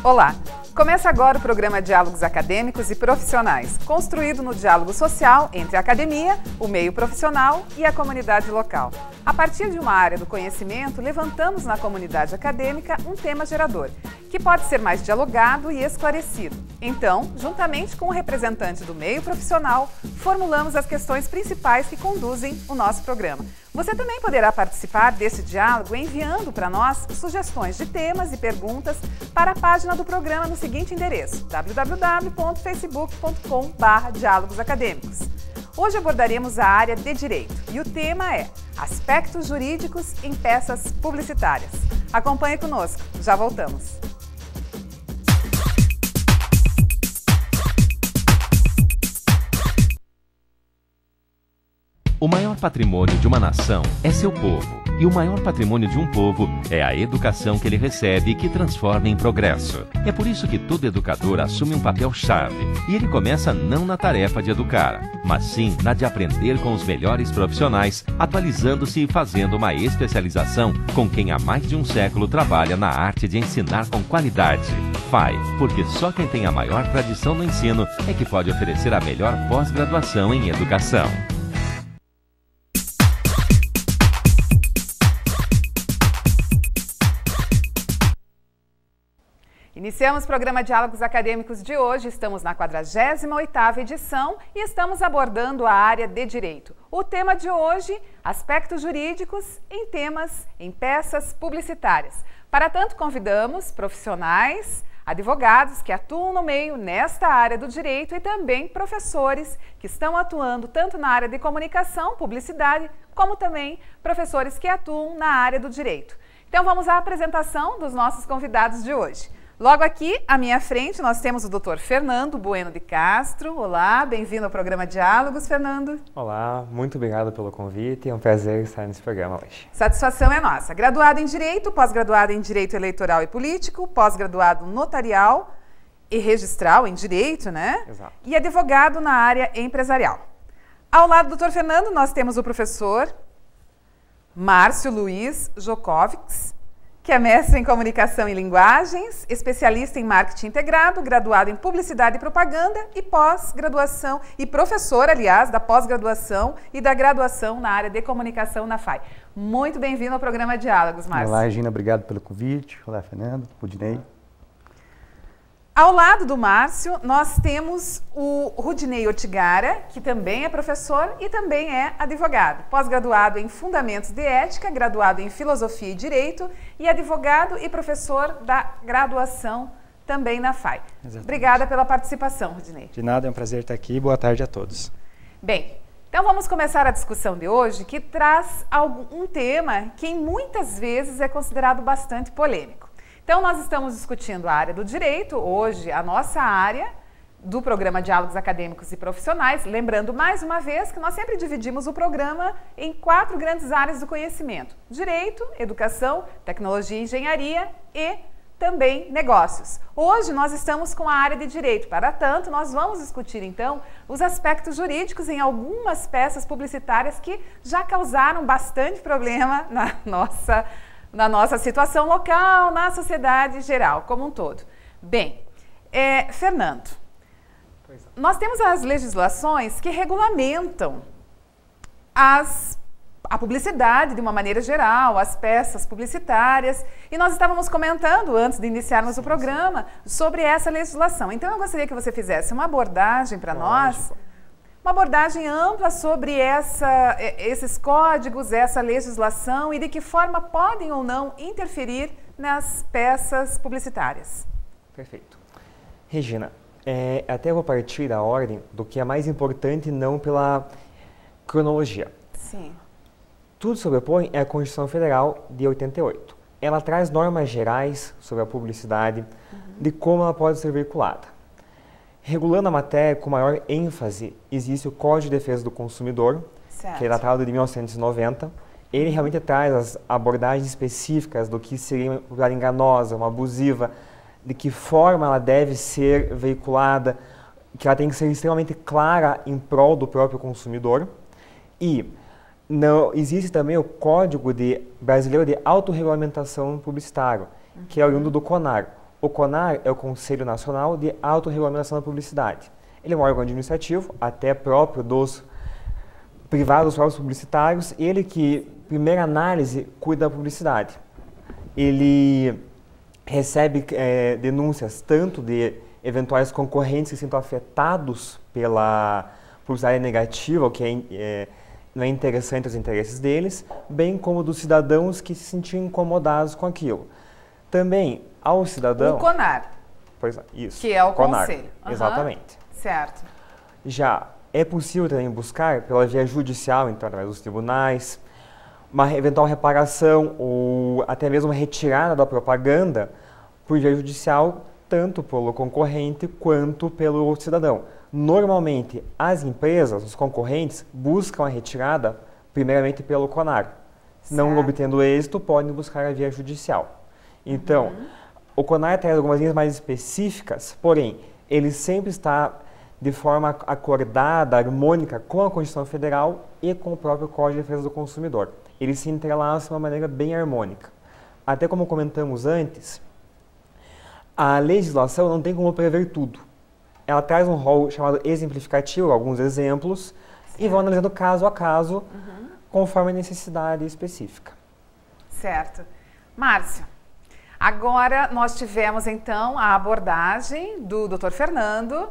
Olá! Começa agora o programa Diálogos Acadêmicos e Profissionais, construído no diálogo social entre a academia, o meio profissional e a comunidade local. A partir de uma área do conhecimento, levantamos na comunidade acadêmica um tema gerador, que pode ser mais dialogado e esclarecido. Então, juntamente com o representante do meio profissional, formulamos as questões principais que conduzem o nosso programa. Você também poderá participar desse diálogo enviando para nós sugestões de temas e perguntas para a página do programa no seguinte endereço: www.facebook.com/diálogosacadêmicos. Hoje abordaremos a área de Direito e o tema é Aspectos Jurídicos em Peças Publicitárias. Acompanhe conosco, já voltamos. O maior patrimônio de uma nação é seu povo, e o maior patrimônio de um povo é a educação que ele recebe e que transforma em progresso. É por isso que todo educador assume um papel-chave, e ele começa não na tarefa de educar, mas sim na de aprender com os melhores profissionais, atualizando-se e fazendo uma especialização com quem há mais de um século trabalha na arte de ensinar com qualidade. FAI, porque só quem tem a maior tradição no ensino é que pode oferecer a melhor pós-graduação em educação. Iniciamos o programa Diálogos Acadêmicos de hoje, estamos na 48ª edição e estamos abordando a área de Direito. O tema de hoje, aspectos jurídicos em peças publicitárias. Para tanto, convidamos profissionais, advogados que atuam no meio nesta área do direito e também professores que estão atuando tanto na área de comunicação, publicidade, como também professores que atuam na área do direito. Então vamos à apresentação dos nossos convidados de hoje. Logo aqui, à minha frente, nós temos o Dr. Fernando Bueno de Castro. Olá, bem-vindo ao programa Diálogos, Fernando. Olá, muito obrigado pelo convite, é um prazer estar nesse programa hoje. Satisfação é nossa. Graduado em Direito, pós-graduado em Direito Eleitoral e Político, pós-graduado notarial e registral em Direito, né? Exato. E advogado na área empresarial. Ao lado do Dr. Fernando, nós temos o professor Márcio Luiz Jokovics, que é mestre em Comunicação e Linguagens, especialista em Marketing Integrado, graduado em Publicidade e Propaganda e pós-graduação, e professor, aliás, da pós-graduação e da graduação na área de Comunicação na FAI. Muito bem-vindo ao programa Diálogos, Márcio. Olá, Regina, obrigado pelo convite. Olá, Fernando, Rudinei. Ao lado do Márcio, nós temos o Rudinei Ortigara, que também é professor e também é advogado. Pós-graduado em Fundamentos de Ética, graduado em Filosofia e Direito e advogado e professor da graduação também na FAI. Exatamente. Obrigada pela participação, Rudinei. De nada, é um prazer estar aqui. Boa tarde a todos. Bem, então vamos começar a discussão de hoje, que traz um tema que muitas vezes é considerado bastante polêmico. Então, nós estamos discutindo a área do direito, hoje a nossa área do programa Diálogos Acadêmicos e Profissionais, lembrando mais uma vez que nós sempre dividimos o programa em 4 grandes áreas do conhecimento: direito, educação, tecnologia e engenharia e também negócios. Hoje nós estamos com a área de direito, para tanto nós vamos discutir então os aspectos jurídicos em algumas peças publicitárias que já causaram bastante problema na nossa situação local, na sociedade geral, como um todo. Bem, Fernando, nós temos as legislações que regulamentam a publicidade de uma maneira geral, as peças publicitárias, e nós estávamos comentando, antes de iniciarmos o programa, sobre essa legislação. Então, eu gostaria que você fizesse uma abordagem para nós, uma abordagem ampla sobre esses códigos, essa legislação e de que forma podem ou não interferir nas peças publicitárias. Perfeito. Regina, até vou partir da ordem do que é mais importante, não pela cronologia. Sim. Tudo sobrepõe é a Constituição Federal de 88. Ela traz normas gerais sobre a publicidade, de como ela pode ser veiculada. Regulando a matéria com maior ênfase, existe o Código de Defesa do Consumidor, certo, que é datado de 1990. Ele realmente traz as abordagens específicas do que seria uma publicidade enganosa, uma abusiva, de que forma ela deve ser veiculada, que ela tem que ser extremamente clara em prol do próprio consumidor. E não existe também o Código Brasileiro de Autorregulamentação Publicitária, que é oriundo do CONAR. O CONAR é o Conselho Nacional de Autorregulamentação da Publicidade. Ele é um órgão administrativo, até próprio dos privados, próprios publicitários, ele que, primeira análise, cuida da publicidade. Ele recebe denúncias tanto de eventuais concorrentes que se sintam afetados pela publicidade negativa, o que não é interessante aos interesses deles, bem como dos cidadãos que se sentiam incomodados com aquilo. Também ao cidadão... O CONAR. Pois é, isso. Que é o CONAR, conselho. exatamente. Certo. Já é possível também buscar, pela via judicial, então, através dos tribunais, uma eventual reparação ou até mesmo retirada da propaganda por via judicial, tanto pelo concorrente quanto pelo cidadão. Normalmente, as empresas, os concorrentes, buscam a retirada primeiramente pelo CONAR. Não obtendo êxito, podem buscar a via judicial. Então, o CONAR traz algumas linhas mais específicas, porém, ele sempre está de forma acordada, harmônica com a Constituição Federal e com o próprio Código de Defesa do Consumidor. Eles se entrelaçam de uma maneira bem harmônica. Até como comentamos antes, a legislação não tem como prever tudo. Ela traz um rol chamado exemplificativo, alguns exemplos, e vão analisando caso a caso, conforme a necessidade específica. Certo. Márcio, agora nós tivemos então a abordagem do Dr. Fernando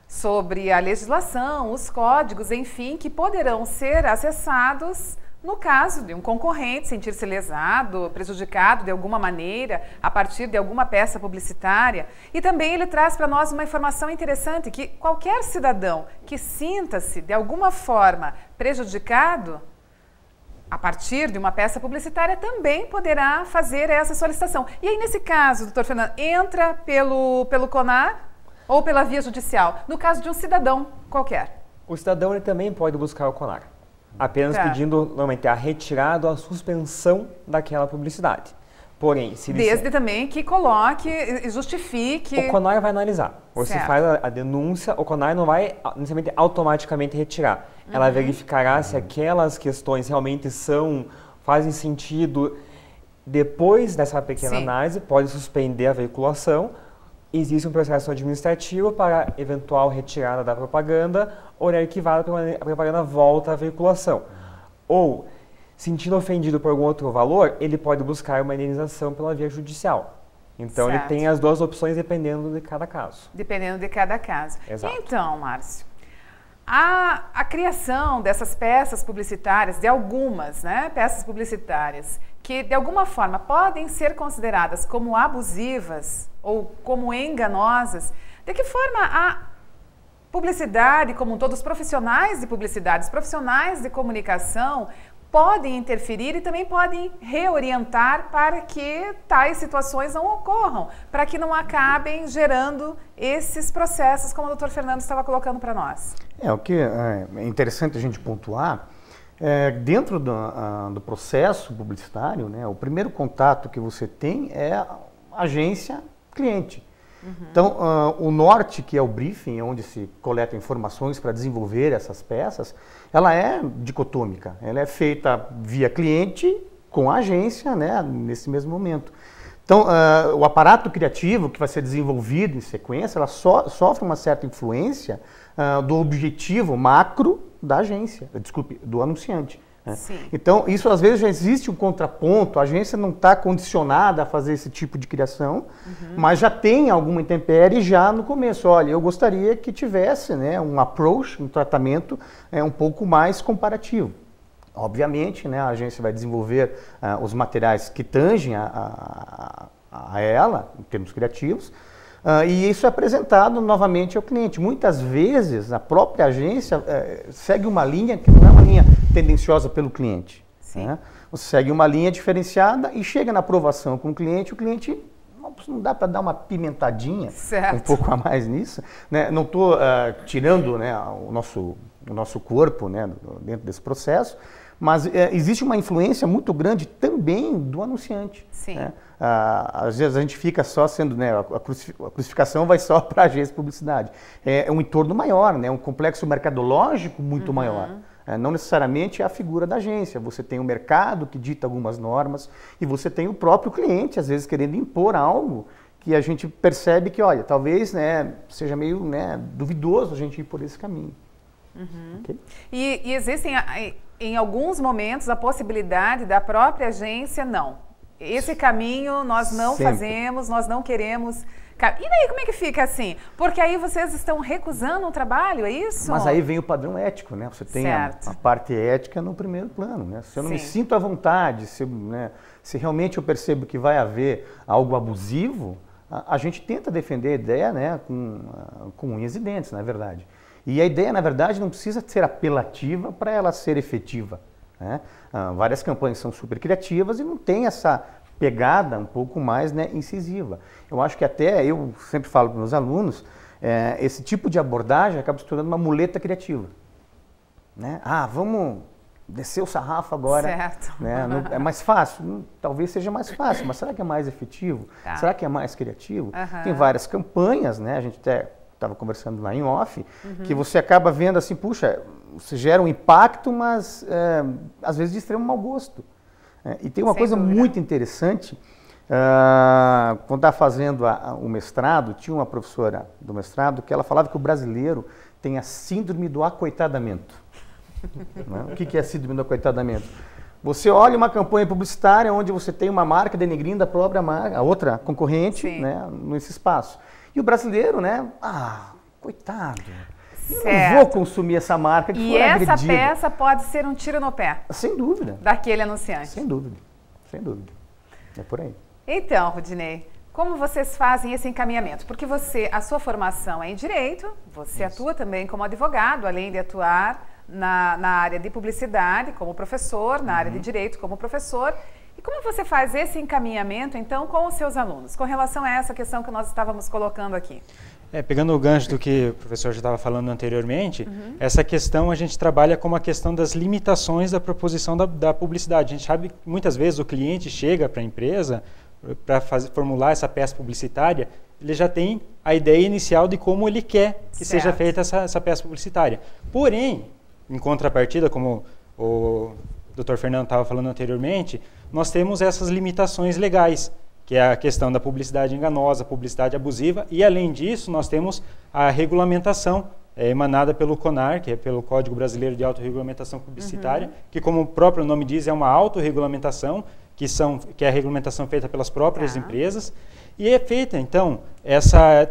sobre a legislação, os códigos, enfim, que poderão ser acessados no caso de um concorrente sentir-se lesado, prejudicado de alguma maneira a partir de alguma peça publicitária. E também ele traz para nós uma informação interessante, que qualquer cidadão que sinta-se de alguma forma prejudicado a partir de uma peça publicitária também poderá fazer essa solicitação. E aí, nesse caso, doutor Fernando, entra pelo CONAR ou pela via judicial? No caso de um cidadão qualquer. O cidadão ele também pode buscar o CONAR, apenas pedindo normalmente a retirada ou a suspensão daquela publicidade. Porém, se desde também que coloque e justifique... O CONAR vai analizar. Você faz a denúncia, o CONAR não vai necessariamente automaticamente retirar. Ela verificará se aquelas questões realmente fazem sentido. Depois dessa pequena análise, pode suspender a veiculação. Existe um processo administrativo para eventual retirada da propaganda ou arquivada, a propaganda volta à veiculação. Ou, sentindo ofendido por algum outro valor, ele pode buscar uma indenização pela via judicial. Então, ele tem as duas opções dependendo de cada caso. Dependendo de cada caso. Exato. Então, Márcio, a criação dessas peças publicitárias, de algumas peças publicitárias, que de alguma forma podem ser consideradas como abusivas ou como enganosas, de que forma a publicidade como um todo, os profissionais de publicidade, os profissionais de comunicação podem interferir e também podem reorientar para que tais situações não ocorram, para que não acabem gerando esses processos, como o Dr. Fernando estava colocando para nós. O que é interessante a gente pontuar, dentro do processo publicitário, o primeiro contato que você tem é a agência-cliente. Então, o norte, que é o briefing, onde se coleta informações para desenvolver essas peças, ela é dicotômica. Ela é feita via cliente com a agência, nesse mesmo momento. Então, o aparato criativo que vai ser desenvolvido em sequência, ela sofre uma certa influência do objetivo macro da agência, do anunciante. Então, isso às vezes já existe um contraponto, a agência não está condicionada a fazer esse tipo de criação, mas já tem alguma intempérie já no começo. Olha, eu gostaria que tivesse um approach, um tratamento um pouco mais comparativo. Obviamente, a agência vai desenvolver os materiais que tangem a ela, em termos criativos, e isso é apresentado novamente ao cliente. Muitas vezes, a própria agência segue uma linha que não é uma linha tendenciosa pelo cliente. Você segue uma linha diferenciada e chega na aprovação com o cliente não dá para dar uma pimentadinha um pouco a mais nisso. Não estou tirando o nosso corpo dentro desse processo, Mas existe uma influência muito grande também do anunciante. Sim. Né? Às vezes a gente fica só sendo, né, a crucificação vai só para a agência de publicidade. É um entorno maior, né, um complexo mercadológico muito maior. Não necessariamente é a figura da agência. Você tem o mercado que dita algumas normas e você tem o próprio cliente, às vezes, querendo impor algo que a gente percebe que, olha, talvez, né, seja meio, né, duvidoso a gente ir por esse caminho. Okay? E existem, em alguns momentos, a possibilidade da própria agência, não. Esse caminho nós não fazemos, nós não queremos. E daí como é que fica assim? Porque aí vocês estão recusando um trabalho, é isso? Mas aí vem o padrão ético, né? Você tem a parte ética no primeiro plano, né? Se eu não me sinto à vontade, se realmente eu percebo que vai haver algo abusivo, a gente tenta defender a ideia, né, com unhas e dentes, na verdade. E a ideia, na verdade, não precisa ser apelativa para ela ser efetiva. Né? Várias campanhas são super criativas e não tem essa pegada um pouco mais, né, incisiva. Eu acho que até, eu sempre falo para meus alunos, esse tipo de abordagem acaba se tornando uma muleta criativa. Né? Vamos descer o sarrafo agora. Certo. Né? É mais fácil? Talvez seja mais fácil, mas será que é mais efetivo? Tá. Será que é mais criativo? Tem várias campanhas, né? A gente até estava conversando lá em off, que você acaba vendo assim, puxa, você gera um impacto, mas às vezes de extremo mau gosto. E tem uma coisa muito interessante, quando estava fazendo o mestrado, tinha uma professora do mestrado que ela falava que o brasileiro tem a síndrome do acoitadamento. Né? O que é a síndrome do acoitadamento? Você olha uma campanha publicitária onde você tem uma marca denegrindo a própria marca, a outra concorrente, né, nesse espaço. E o brasileiro, né, coitado, eu não vou consumir essa marca que foi agredida. E essa peça pode ser um tiro no pé. Sem dúvida. Daquele anunciante. Sem dúvida, sem dúvida. É por aí. Então, Rudinei, como vocês fazem esse encaminhamento? Porque a sua formação é em Direito, você atua também como advogado, além de atuar na área de publicidade como professor, na área de Direito como professor. E como você faz esse encaminhamento, então, com os seus alunos, com relação a essa questão que nós estávamos colocando aqui? Pegando o gancho do que o professor já estava falando anteriormente, essa questão a gente trabalha como a questão das limitações da proposição da publicidade. A gente sabe que muitas vezes o cliente chega para a empresa para formular essa peça publicitária, ele já tem a ideia inicial de como ele quer que seja feita essa peça publicitária. Porém, em contrapartida, como o Dr. Fernando estava falando anteriormente, nós temos essas limitações legais, que é a questão da publicidade enganosa, publicidade abusiva, e além disso nós temos a regulamentação emanada pelo CONAR, que é pelo Código Brasileiro de Autorregulamentação Publicitária, que como o próprio nome diz, é uma autorregulamentação, que é a regulamentação feita pelas próprias empresas, e é feita, então,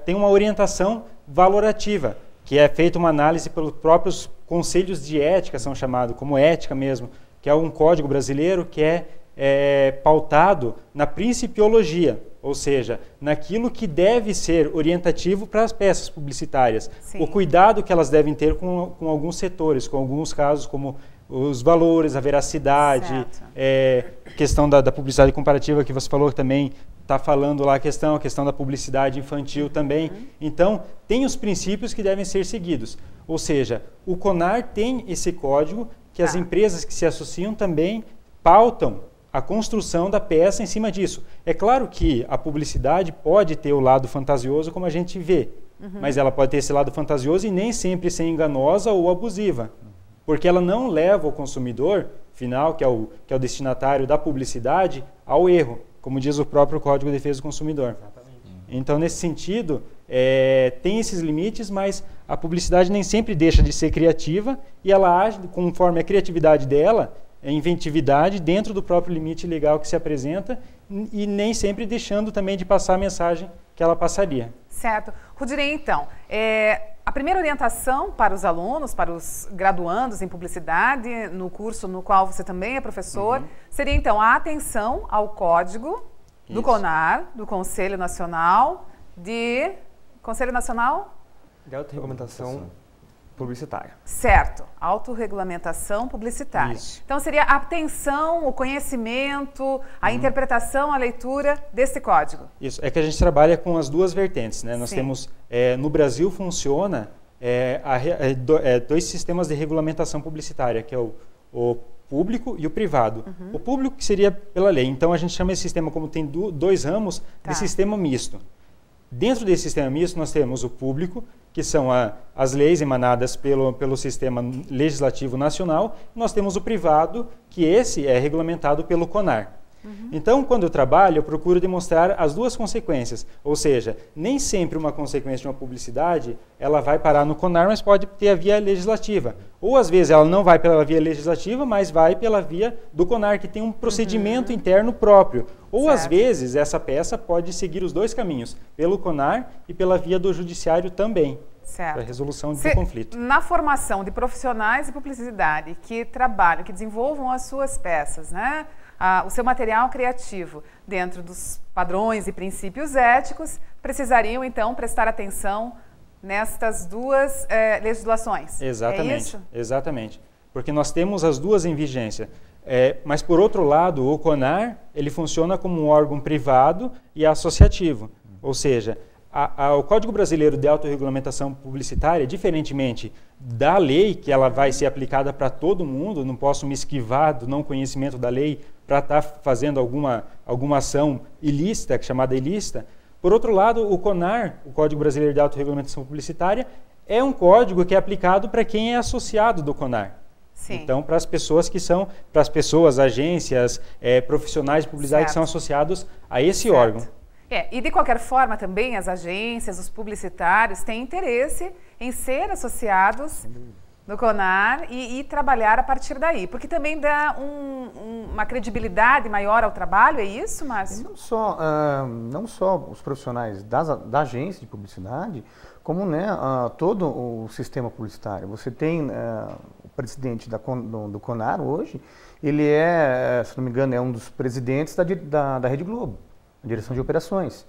tem uma orientação valorativa, que é feita uma análise pelos próprios conselhos de ética, são chamados como ética mesmo, que é um código brasileiro que é pautado na principiologia, ou seja, naquilo que deve ser orientativo para as peças publicitárias. O cuidado que elas devem ter com alguns setores, com alguns casos como os valores, a veracidade, questão da publicidade comparativa que você falou, que também está falando lá a questão da publicidade infantil também. Então, tem os princípios que devem ser seguidos. Ou seja, o CONAR tem esse código que as empresas que se associam também pautam a construção da peça em cima disso. É claro que a publicidade pode ter o lado fantasioso como a gente vê, mas ela pode ter esse lado fantasioso e nem sempre ser enganosa ou abusiva, porque ela não leva o consumidor final, que é o destinatário da publicidade, ao erro, como diz o próprio Código de Defesa do Consumidor. Então, nesse sentido, tem esses limites, mas a publicidade nem sempre deixa de ser criativa e ela age conforme a criatividade dela, a inventividade dentro do próprio limite legal que se apresenta e nem sempre deixando também de passar a mensagem que ela passaria. Certo. Rudinei, então, a primeira orientação para os alunos, para os graduandos em publicidade, no curso no qual você também é professor, seria então a atenção ao código do CONAR, do Conselho Nacional de Autorregulamentação Publicitária. Certo, autorregulamentação publicitária. Isso. Então seria a atenção, o conhecimento, a interpretação, a leitura desse código. Isso, é que a gente trabalha com as duas vertentes, né? Nós temos, no Brasil funciona dois sistemas de regulamentação publicitária, que é o público e o privado. O público que seria pela lei. Então, a gente chama esse sistema, como tem dois ramos, de sistema misto. Dentro desse sistema misto, nós temos o público, que são as leis emanadas pelo sistema legislativo nacional. Nós temos o privado, que esse é regulamentado pelo CONAR. Então, quando eu trabalho, eu procuro demonstrar as duas consequências. Ou seja, nem sempre uma consequência de uma publicidade, ela vai parar no CONAR, mas pode ter a via legislativa. Ou, às vezes, ela não vai pela via legislativa, mas vai pela via do CONAR, que tem um procedimento interno próprio. Ou, às vezes, essa peça pode seguir os dois caminhos, pelo CONAR e pela via do judiciário também. Para a resolução do conflito. Na formação de profissionais de publicidade que trabalham, que desenvolvam as suas peças, né? O seu material criativo dentro dos padrões e princípios éticos, precisariam então prestar atenção nestas duas legislações. Exatamente, é isso? Exatamente. Porque nós temos as duas em vigência. Mas, por outro lado, o CONAR ele funciona como um órgão privado e associativo. Ou seja, o Código Brasileiro de Autorregulamentação Publicitária, diferentemente da lei, que ela vai ser aplicada para todo mundo, não posso me esquivar do não conhecimento da lei para estar fazendo alguma ação ilícita, chamada ilícita. Por outro lado, o CONAR, o Código Brasileiro de Autorregulamentação Publicitária, é um código que é aplicado para quem é associado do CONAR. Sim. Então, para as pessoas para as pessoas, agências, profissionais de publicidade que são associados a esse órgão. E de qualquer forma também as agências, os publicitários têm interesse em ser associados no CONAR e trabalhar a partir daí, porque também dá uma credibilidade maior ao trabalho, é isso, Márcio? Não só os profissionais da agência de publicidade, como todo o sistema publicitário. Você tem o presidente do CONAR hoje, ele se não me engano, é um dos presidentes da Rede Globo. Direção de operações.